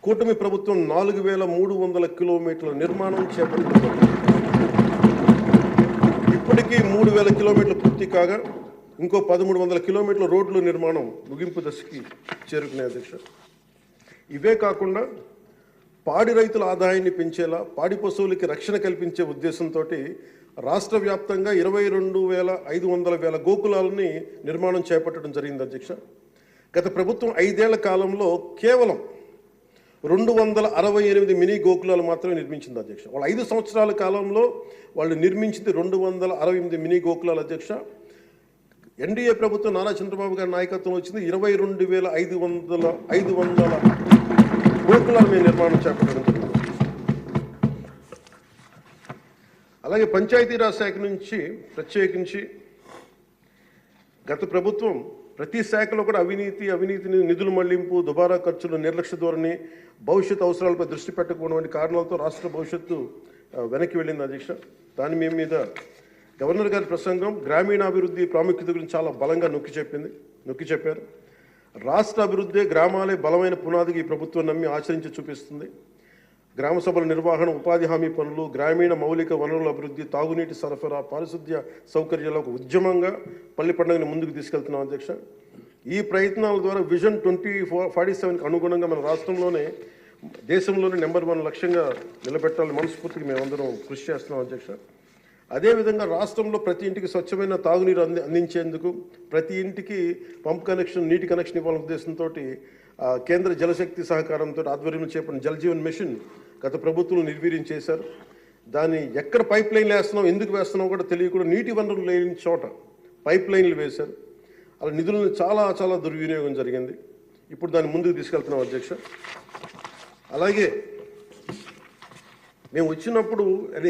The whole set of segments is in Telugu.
కూటమి ప్రభుత్వం 4300 కిలోమీటర్ల నిర్మాణం చేపట్టింది. ఇప్పటికీ 3000 కిలోమీటర్లు పూర్తి కాగా ఇంకో 1300 కిలోమీటర్ల రోడ్ల నిర్మాణం ముగింపు దశకి చేరుకునే అధ్యక్ష. ఇవే కాకుండా పాడి రైతుల ఆదాయాన్ని పెంచేలా, పాడి పశువులకి రక్షణ కల్పించే ఉద్దేశంతో రాష్ట్ర వ్యాప్తంగా 22,500 గోకులాలని నిర్మాణం చేపట్టడం జరిగింది అధ్యక్ష. గత ప్రభుత్వం 5 ఏళ్ల కాలంలో కేవలం 268 మినీ గోకులాలు మాత్రమే నిర్మించింది అధ్యక్ష. వాళ్ళు 5 సంవత్సరాల కాలంలో వాళ్ళు నిర్మించింది 268 మినీ గోకులాలు అధ్యక్ష. ఎన్డీఏ ప్రభుత్వం నారా చంద్రబాబు గారి నాయకత్వం వచ్చింది 22,500 గోకులాల మీద నిర్మాణం చేపట్టడం జరిగింది. అలాగే పంచాయతీరాజ్ శాఖ నుంచి ప్రత్యేకించి గత ప్రభుత్వం ప్రతి శాఖలో కూడా అవినీతిని, నిధుల మళ్లింపు, దుబారా ఖర్చులు, నిర్లక్ష్య ధోరణి, భవిష్యత్ అవసరాలపై దృష్టి పెట్టకపోవడం వంటి కారణాలతో రాష్ట్ర భవిష్యత్తు వెనక్కి వెళ్ళింది అధ్యక్ష. దాని మీద గవర్నర్ గారి ప్రసంగం గ్రామీణాభివృద్ధి ప్రాముఖ్యత గురించి చాలా బలంగా నొక్కి చెప్పారు. రాష్ట్ర అభివృద్ధి, గ్రామాలే బలమైన పునాదికి ఈ ప్రభుత్వం నమ్మి ఆచరించి చూపిస్తుంది. గ్రామ సభల నిర్వహణ, ఉపాధి హామీ పనులు, గ్రామీణ మౌలిక వనరుల అభివృద్ధి, తాగునీటి సరఫరా, పారిశుద్ధ్య సౌకర్యాల ఒక ఉద్యమంగా పల్లి పండుగని ముందుకు తీసుకెళ్తున్నాం అధ్యక్ష. ఈ ప్రయత్నాల ద్వారా విజన్ 2047కి అనుగుణంగా మన రాష్ట్రంలోనే దేశంలోనే నెంబర్ 1 లక్ష్యంగా నిలబెట్టాలని మనస్ఫూర్తిగా మేమందరం కృషి చేస్తున్నాం అధ్యక్ష. అదేవిధంగా రాష్ట్రంలో ప్రతి ఇంటికి స్వచ్ఛమైన తాగునీరు అందించేందుకు, ప్రతి ఇంటికి పంప్ కనెక్షన్, నీటి కనెక్షన్ ఇవ్వాలనే ఉద్దేశంతో కేంద్ర జలశక్తి సహకారంతో ఆధ్వర్యంలో చేపట్టిన జల్ జీవన్ మిషన్ గత ప్రభుత్వం నిర్వీర్యం చేశారు. దాన్ని ఎక్కడ పైప్ లైన్లు వేస్తున్నాం, ఎందుకు వేస్తున్నాం కూడా తెలియకుండా నీటి వనరులు లేని చోట పైప్ లైన్లు వేశారు. అలా నిధులను చాలా దుర్వినియోగం జరిగింది. ఇప్పుడు దాన్ని ముందుకు తీసుకెళ్తున్నాం అధ్యక్ష. అలాగే మేము వచ్చినప్పుడు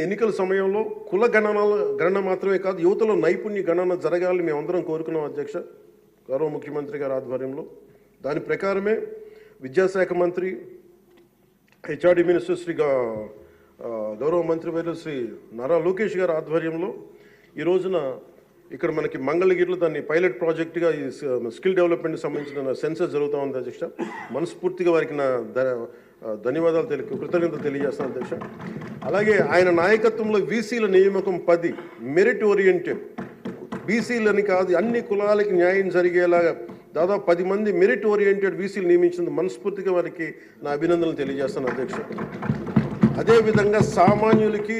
ఎన్నికల సమయంలో కుల గణన మాత్రమే కాదు, యువతలో నైపుణ్య గణన జరగాలని మేమందరం కోరుకున్నాం అధ్యక్ష, గౌరవ ముఖ్యమంత్రి గారి ఆధ్వర్యంలో. దాని ప్రకారమే విద్యాశాఖ మంత్రి, హెచ్ఆర్డి మినిస్టర్ శ్రీ గౌరవ మంత్రివర్యులు శ్రీ నారా లోకేష్ గారి ఆధ్వర్యంలో ఈ రోజున ఇక్కడ మనకి మంగళగిరిలో దాన్ని పైలట్ ప్రాజెక్టుగా ఈ స్కిల్ డెవలప్మెంట్కి సంబంధించిన సెన్సస్ జరుగుతూ ఉంది అధ్యక్ష. మనస్ఫూర్తిగా వారికి నా ధన్యవాదాలు కృతజ్ఞతలు తెలియజేస్తాను అధ్యక్ష. అలాగే ఆయన నాయకత్వంలో వీసీల నియామకం 10 మెరిట్ ఓరియంటెడ్, బీసీలని కాదు అన్ని కులాలకి న్యాయం జరిగేలాగా దాదాపు 10 మంది మెరిట్ ఓరియంటెడ్ వీసీలు నియమించింది. మనస్ఫూర్తిగా వారికి నా అభినందనలు తెలియజేస్తాను అధ్యక్ష. అదేవిధంగా సామాన్యులకి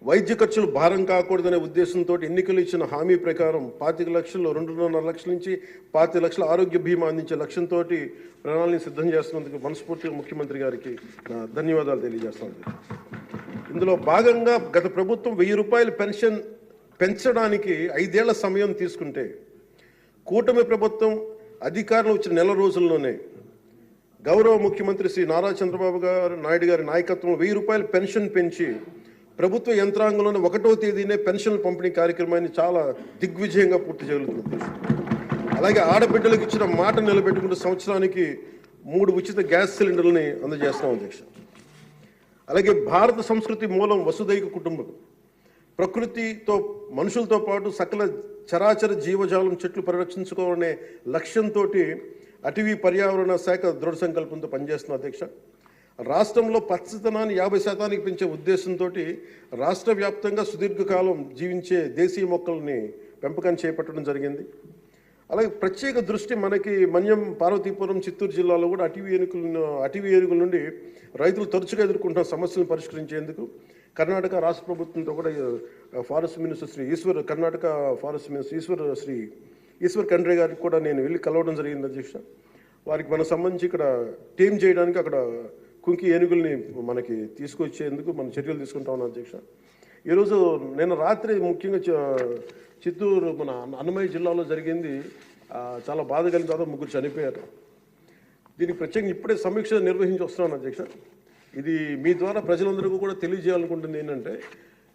వైద్య ఖర్చులు భారం కాకూడదనే ఉద్దేశంతో ఎన్నికలు ఇచ్చిన హామీ ప్రకారం 25 లక్షలు, 2.5 లక్షల నుంచి 25 లక్షల ఆరోగ్య బీమా అందించే లక్ష్యంతో ప్రణాళిక సిద్ధం చేస్తున్నందుకు మనస్ఫూర్తిగా ముఖ్యమంత్రి గారికి నా ధన్యవాదాలు తెలియజేస్తాను. ఇందులో భాగంగా గత ప్రభుత్వం 1000 రూపాయలు పెన్షన్ పెంచడానికి 5 ఏళ్ల సమయం తీసుకుంటే, కూటమి ప్రభుత్వం అధికారంలో వచ్చిన నెల రోజుల్లోనే గౌరవ ముఖ్యమంత్రి శ్రీ నారా చంద్రబాబు నాయుడు గారి నాయకత్వంలో 1000 రూపాయలు పెన్షన్ పెంచి ప్రభుత్వ యంత్రాంగంలోనే 1వ తేదీనే పెన్షన్ పంపిణీ కార్యక్రమాన్ని చాలా దిగ్విజయంగా పూర్తి చేయగలుగుతుంది. అలాగే ఆడబిడ్డలకు ఇచ్చిన మాట నిలబెట్టుకుంటూ సంవత్సరానికి 3 ఉచిత గ్యాస్ సిలిండర్లని అందజేస్తాం అధ్యక్ష. అలాగే భారత సంస్కృతి మూలం వసుదైక కుటుంబం, ప్రకృతితో మనుషులతో పాటు సకల చరాచర జీవజాలం చెట్లు పరిరక్షించుకోవాలనే లక్ష్యంతో అటవీ పర్యావరణ శాఖ దృఢ సంకల్పంతో పనిచేస్తున్న అధ్యక్ష. రాష్ట్రంలో పచ్చదనాన్ని 50% పెంచే ఉద్దేశంతో రాష్ట్ర వ్యాప్తంగా సుదీర్ఘకాలం జీవించే దేశీయ మొక్కల్ని పెంపకం చేపట్టడం జరిగింది. అలాగే ప్రత్యేక దృష్టి మనకి మన్యం, పార్వతీపురం, చిత్తూరు జిల్లాలో కూడా అటవీ ఏనుగుల నుండి రైతులు తరచుగా ఎదుర్కొంటున్న సమస్యలను పరిష్కరించేందుకు కర్ణాటక రాష్ట్ర ప్రభుత్వంతో కూడా forest minister Karnataka forest minister Eshwar Khandre గారికి కూడా నేను వెళ్ళి కలవడం జరిగింది అధ్యక్ష. వారికి మనకు సంబంధించి ఇక్కడ టీమ్ చేయడానికి అక్కడ కుంకి ఏనుగుల్ని మనకి తీసుకొచ్చేందుకు మనం చర్యలు తీసుకుంటా ఉన్నాం అధ్యక్ష. ఈరోజు నిన్న రాత్రి ముఖ్యంగా చిత్తూరు మన అన్నమయ్య జిల్లాలో జరిగింది, చాలా బాధ కలిగిన తర్వాత 3 చనిపోయారు. దీనికి ప్రత్యేకంగా ఇప్పుడే సమీక్ష నిర్వహించి వస్తున్నాను అధ్యక్ష. ఇది మీ ద్వారా ప్రజలందరికీ కూడా తెలియజేయాలనుకుంటుంది ఏంటంటే,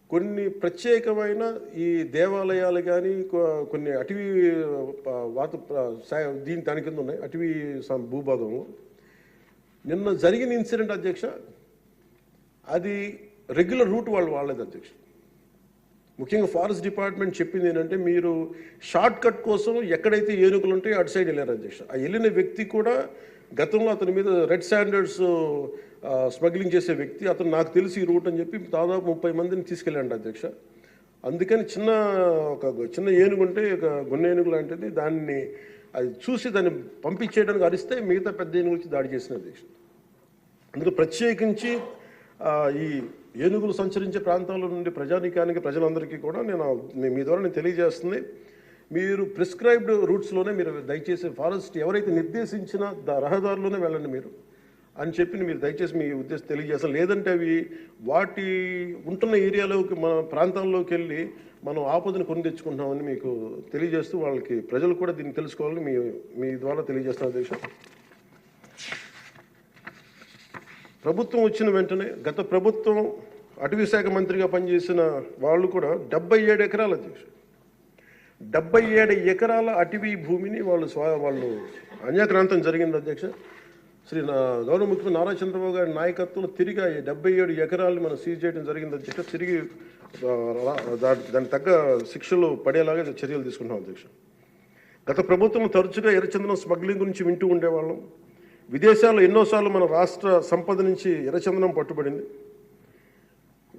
కొన్ని ప్రత్యేకమైన ఈ దేవాలయాలు కానీ కొన్ని అటవీ దాని కింద ఉన్నాయి, అటవీ భూభాగము. నిన్న జరిగిన ఇన్సిడెంట్ అధ్యక్ష, అది రెగ్యులర్ రూట్ వాళ్ళు వాడలేదు అధ్యక్ష. ముఖ్యంగా ఫారెస్ట్ డిపార్ట్మెంట్ చెప్పింది ఏంటంటే, మీరు షార్ట్ కట్ కోసం ఎక్కడైతే ఏనుగులు ఉంటాయో అటు సైడ్ వెళ్ళారు అధ్యక్ష. ఆ వెళ్ళిన వ్యక్తి కూడా గతంలో అతని మీద రెడ్ స్టాండర్డ్స్ స్మగ్లింగ్ చేసే వ్యక్తి, అతను నాకు తెలిసి ఈ రూట్ అని చెప్పి దాదాపు 30 మందిని తీసుకెళ్ళండి అధ్యక్ష. అందుకని ఒక చిన్న ఏనుగు ఉంటే ఒక గున్న ఏనుగు లాంటిది, దాన్ని అది చూసి దాన్ని పంపించేయడానికి అరిస్తే మిగతా పెద్ద ఏనుగు వచ్చి దాడి చేసిన అధ్యక్ష. అందులో ప్రత్యేకించి ఈ ఏనుగులు సంచరించే ప్రాంతాల నుండి ప్రజానీకానికి ప్రజలందరికీ కూడా మీ ద్వారా నేను తెలియజేస్తుంది, మీరు ప్రిస్క్రైబ్డ్ రూట్స్లోనే మీరు దయచేసి ఫారెస్ట్ ఎవరైతే నిర్దేశించిన రహదారులోనే వెళ్ళండి మీరు అని చెప్పి మీరు దయచేసి మీ ఉద్దేశం తెలియజేస్తాం. లేదంటే అవి వాటి ఉంటున్న ఏరియాలోకి మన ప్రాంతాల్లోకి వెళ్ళి మనం ఆపదను కొని తెచ్చుకుంటున్నామని మీకు తెలియజేస్తూ వాళ్ళకి ప్రజలు కూడా దీన్ని తెలుసుకోవాలని మీ ద్వారా తెలియజేస్తాం అధ్యక్ష. ప్రభుత్వం వచ్చిన వెంటనే గత ప్రభుత్వం అటవీ శాఖ మంత్రిగా పనిచేసిన వాళ్ళు కూడా 77 ఎకరాలు అధ్యక్ష, 77 ఎకరాల అటవీ భూమిని వాళ్ళు అన్యాక్రాంతం జరిగింది అధ్యక్ష. గౌరవ ముఖ్యమంత్రి నారా చంద్రబాబు గారి నాయకత్వంలో తిరిగి 77 ఎకరాలను మనం సీజ్ చేయడం జరిగింది అధ్యక్ష. తిరిగి దానికి తగ్గ శిక్షలు పడేలాగా చర్యలు తీసుకుంటాం అధ్యక్ష. గత ప్రభుత్వం తరచుగా ఎర్రచందనం స్మగ్లింగ్ గురించి వింటూ ఉండేవాళ్ళం. విదేశాల్లో ఎన్నోసార్లు మన రాష్ట్ర సంపద నుంచి ఎర్రచందనం పట్టుబడింది.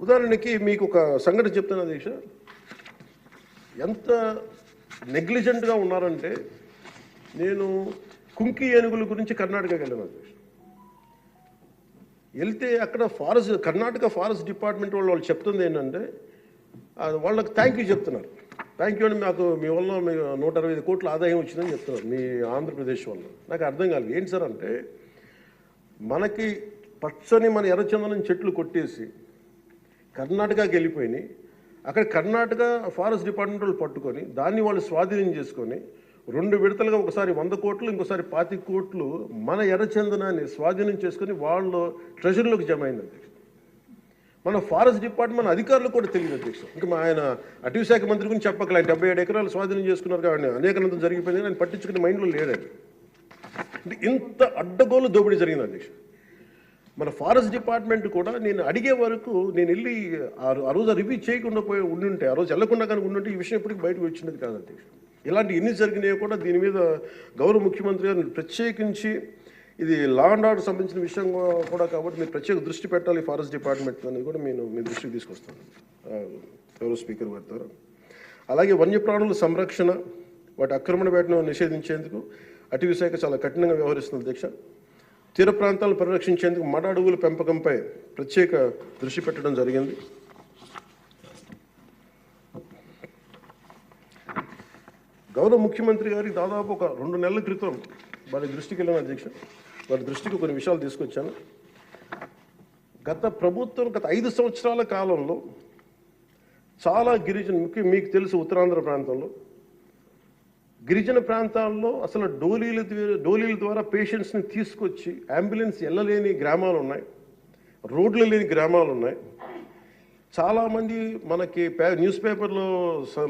ఉదాహరణకి మీకు ఒక సంఘటన చెప్తాను అధ్యక్ష. ఎంత నెగ్లిజెంట్గా ఉన్నారంటే, నేను కుంకి ఏనుగుల గురించి కర్ణాటకకి వెళ్ళాను అధ్యక్ష. వెళ్తే అక్కడ కర్ణాటక ఫారెస్ట్ డిపార్ట్మెంట్ వాళ్ళు చెప్తుంది ఏంటంటే, వాళ్ళకి థ్యాంక్ యూ చెప్తున్నారు. థ్యాంక్ యూ అని మీ వల్ల 125 కోట్ల ఆదాయం వచ్చిందని చెప్తున్నారు మీ ఆంధ్రప్రదేశ్ వల్ల. నాకు అర్థం కాలేదు ఏంటి సార్ అంటే, మనకి పచ్చని మన ఎర్రచందనం చెట్లు కొట్టేసి కర్ణాటకకి వెళ్ళిపోయినాయి. అక్కడ కర్ణాటక ఫారెస్ట్ డిపార్ట్మెంట్ వాళ్ళు పట్టుకొని దాన్ని వాళ్ళు స్వాధీనం చేసుకొని 2 విడతలుగా ఒకసారి 100 కోట్లు ఇంకోసారి 25 కోట్లు మన ఎర్రచందనాన్ని స్వాధీనం చేసుకొని వాళ్ళు ట్రెజరీలోకి జమ అయింది అధ్యక్ష. మన ఫారెస్ట్ డిపార్ట్మెంట్ అధికారులు కూడా తెలియదు అధ్యక్ష. ఇంకా ఆయన అటవీ శాఖ మంత్రి గురించి చెప్పకలే, 77 ఎకరాలు స్వాధీనం చేసుకున్నారు కాబట్టి అనేకనంతం జరిగిపోయింది, ఆయన పట్టించుకునే మైండ్లో లేడండి. అంటే ఇంత అడ్డగోలు దోపిడీ జరిగింది అధ్యక్ష. మన ఫారెస్ట్ డిపార్ట్మెంట్ కూడా నేను అడిగే వరకు నేను వెళ్ళి ఆ రోజు రివ్యూ చేయకుండా ఉండుంటే, ఆ రోజు వెళ్లకుండా కానీ ఉండుంటే ఈ విషయం ఎప్పటికీ బయటకు వచ్చినది కాదు అధ్యక్ష. ఇలాంటి ఎన్ని జరిగినాయో కూడా దీని మీద గౌరవ ముఖ్యమంత్రి గారు ప్రత్యేకించి, ఇది లా అండ్ ఆర్డర్ సంబంధించిన విషయం కూడా కాబట్టి మీరు ప్రత్యేక దృష్టి పెట్టాలి ఫారెస్ట్ డిపార్ట్మెంట్ అనేది కూడా నేను మీ దృష్టికి తీసుకొస్తాను గౌరవ స్పీకర్ గారి ద్వారా. అలాగే వన్యప్రాణుల సంరక్షణ, వాటి ఆక్రమణ వేటను నిషేధించేందుకు అటవీ శాఖ చాలా కఠినంగా వ్యవహరిస్తుంది అధ్యక్ష. తీర ప్రాంతాలను పరిరక్షించేందుకు మడ అడవుల పెంపకంపై ప్రత్యేక దృష్టి పెట్టడం జరిగింది. గౌరవ ముఖ్యమంత్రి గారికి దాదాపు ఒక 2 నెలల క్రితం వారి దృష్టికి వెళ్ళిన అధ్యక్ష. వారి దృష్టికి కొన్ని విషయాలు తీసుకొచ్చాను. గత 5 సంవత్సరాల కాలంలో చాలా మీకు తెలుసు ఉత్తరాంధ్ర ప్రాంతంలో గిరిజన ప్రాంతాల్లో అసలు డోలీల ద్వారా పేషెంట్స్ని తీసుకొచ్చి అంబులెన్స్ వెళ్ళలేని గ్రామాలు ఉన్నాయి, రోడ్లు లేని గ్రామాలు ఉన్నాయి. చాలామంది మనకి న్యూస్ పేపర్లో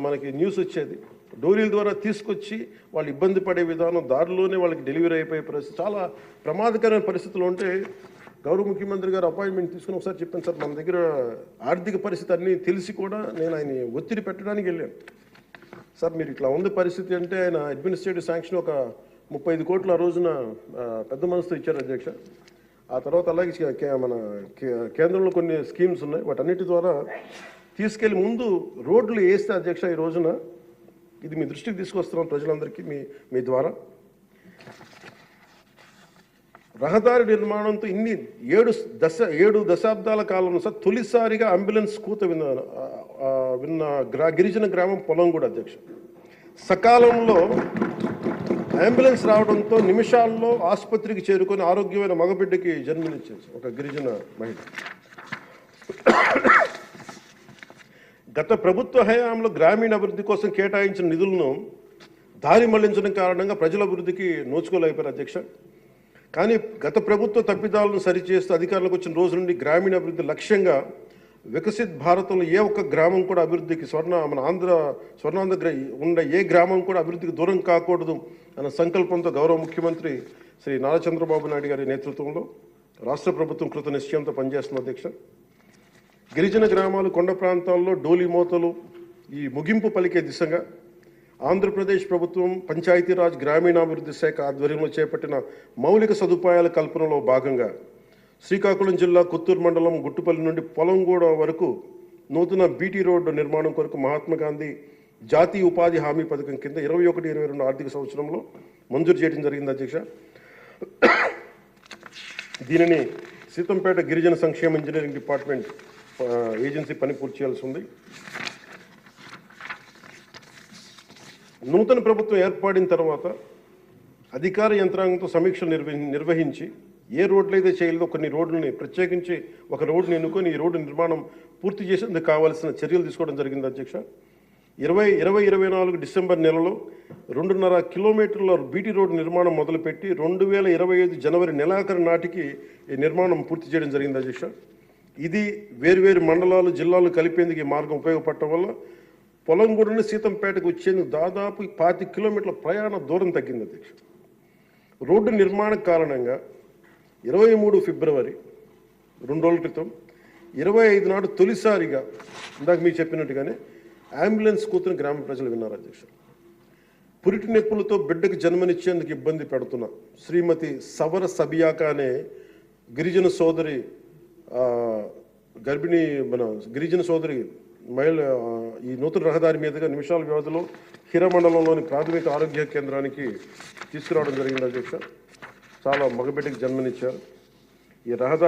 మనకి న్యూస్ వచ్చేది, డోలీల ద్వారా తీసుకొచ్చి వాళ్ళు ఇబ్బంది పడే విధానం, దారిలోనే వాళ్ళకి డెలివరీ అయిపోయే పరిస్థితి, చాలా ప్రమాదకరమైన పరిస్థితులు ఉంటే గౌరవ ముఖ్యమంత్రి గారు అపాయింట్మెంట్ తీసుకుని ఒకసారి చెప్పాను సార్, మన దగ్గర ఆర్థిక పరిస్థితి అన్నీ తెలిసి కూడా నేను ఆయన ఒత్తిడి పెట్టడానికి వెళ్ళాను. సార్ మీరు ఇట్లా ఉంది పరిస్థితి అంటే ఆయన అడ్మినిస్ట్రేటివ్ శాంక్షన్ ఒక 35 కోట్లు ఆ రోజున పెద్ద మనసుతో ఇచ్చారు అధ్యక్ష. ఆ తర్వాత అలాగే మన కేంద్రంలో కొన్ని స్కీమ్స్ ఉన్నాయి, వాటన్నిటి ద్వారా తీసుకెళ్ళి ముందు రోడ్లు వేస్తే అధ్యక్ష ఈ రోజున ఇది మీ దృష్టికి తీసుకొస్తున్నాం ప్రజలందరికీ మీ ద్వారా. రహదారి నిర్మాణంతో 7 దశాబ్దాల కాలంలో సార్ తొలిసారిగా అంబులెన్స్ కూత విన్న గిరిజన గ్రామం పొలం కూడా అధ్యక్ష. సకాలంలో అంబులెన్స్ రావడంతో నిమిషాల్లో ఆసుపత్రికి చేరుకొని ఆరోగ్యమైన మగబిడ్డకి జన్మనిచ్చింది ఒక గిరిజన మహిళ. గత ప్రభుత్వ హయాంలో గ్రామీణ అభివృద్ధి కోసం కేటాయించిన నిధులను దారి మళ్లించడం కారణంగా ప్రజల అభివృద్ధికి నోచుకోలేకపోయారు అధ్యక్ష. కానీ గత ప్రభుత్వ తప్పిదాలను సరిచేస్తూ అధికారులకు వచ్చిన రోజు నుండి గ్రామీణ అభివృద్ధి లక్ష్యంగా వికసిత్ భారతంలో ఏ ఒక్క గ్రామం కూడా అభివృద్ధికి స్వర్ణాంధ్ర ఉన్న ఏ గ్రామం కూడా అభివృద్ధికి దూరం కాకూడదు అన్న సంకల్పంతో గౌరవ ముఖ్యమంత్రి శ్రీ నారా చంద్రబాబు నాయుడు గారి నేతృత్వంలో రాష్ట్ర ప్రభుత్వం కృత నిశ్చయంతో పనిచేస్తున్న అధ్యక్ష. గిరిజన గ్రామాలు, కొండ ప్రాంతాల్లో డోలీ మోతలు ఈ ముగింపు పలికే దిశగా ఆంధ్రప్రదేశ్ ప్రభుత్వం పంచాయతీరాజ్ గ్రామీణాభివృద్ధి శాఖ ఆధ్వర్యంలో చేపట్టిన మౌలిక సదుపాయాల కల్పనలో భాగంగా శ్రీకాకుళం జిల్లా కొత్తూరు మండలం గుట్టుపల్లి నుండి పొలంగూడ వరకు నూతన బీటీ రోడ్డు నిర్మాణం కొరకు మహాత్మా గాంధీ జాతీయ ఉపాధి హామీ పథకం కింద 21-22 ఆర్థిక సంవత్సరంలో మంజూరు చేయడం జరిగింది అధ్యక్ష. దీనిని సీతంపేట గిరిజన సంక్షేమ ఇంజనీరింగ్ డిపార్ట్మెంట్ ఏజెన్సీ పని పూర్తి చేయాల్సి ఉంది. నూతన ప్రభుత్వం ఏర్పడిన తర్వాత అధికార యంత్రాంగంతో సమీక్షలు నిర్వహించి ఏ రోడ్లు అయితే చేయలేదో కొన్ని రోడ్లని ప్రత్యేకించి ఒక రోడ్డుని ఎన్నుకొని ఈ రోడ్డు నిర్మాణం పూర్తి చేసేందుకు కావాల్సిన చర్యలు తీసుకోవడం జరిగింది అధ్యక్ష. 2024 డిసెంబర్ నెలలో 2.5 కిలోమీటర్ల బీటీ రోడ్డు నిర్మాణం మొదలుపెట్టి 2025 జనవరి నెలాఖరు నాటికి ఈ నిర్మాణం పూర్తి చేయడం జరిగింది అధ్యక్ష. ఇది వేరువేరు మండలాలు జిల్లాలు కలిపేందుకు ఈ మార్గం ఉపయోగపడటం వల్ల పొలంగూడని సీతంపేటకు వచ్చేందుకు దాదాపు 25 కిలోమీటర్ల ప్రయాణ దూరం తగ్గింది అధ్యక్ష. రోడ్డు నిర్మాణ కారణంగా 23 ఫిబ్రవరి 2 రోజుల క్రితం 25 నాడు తొలిసారిగా ఇందాక మీకు చెప్పినట్టుగానే అంబులెన్స్ కూతురు గ్రామ ప్రజలు విన్నారు అధ్యక్ష. పురిటి నొప్పులతో బిడ్డకు జన్మనిచ్చేందుకు ఇబ్బంది పెడుతున్న శ్రీమతి సవర సబియాక అనే గిరిజన సోదరి గిరిజన సోదరి మహిళ ఈ నూతన రహదారి మీదుగా నిమిషాల వ్యవధిలో హిరమండలంలోని ప్రాథమిక ఆరోగ్య కేంద్రానికి తీసుకురావడం జరిగింది అధ్యక్ష. చాలా మగబిడ్డకి జన్మనిచ్చారు. ఈ రహదారి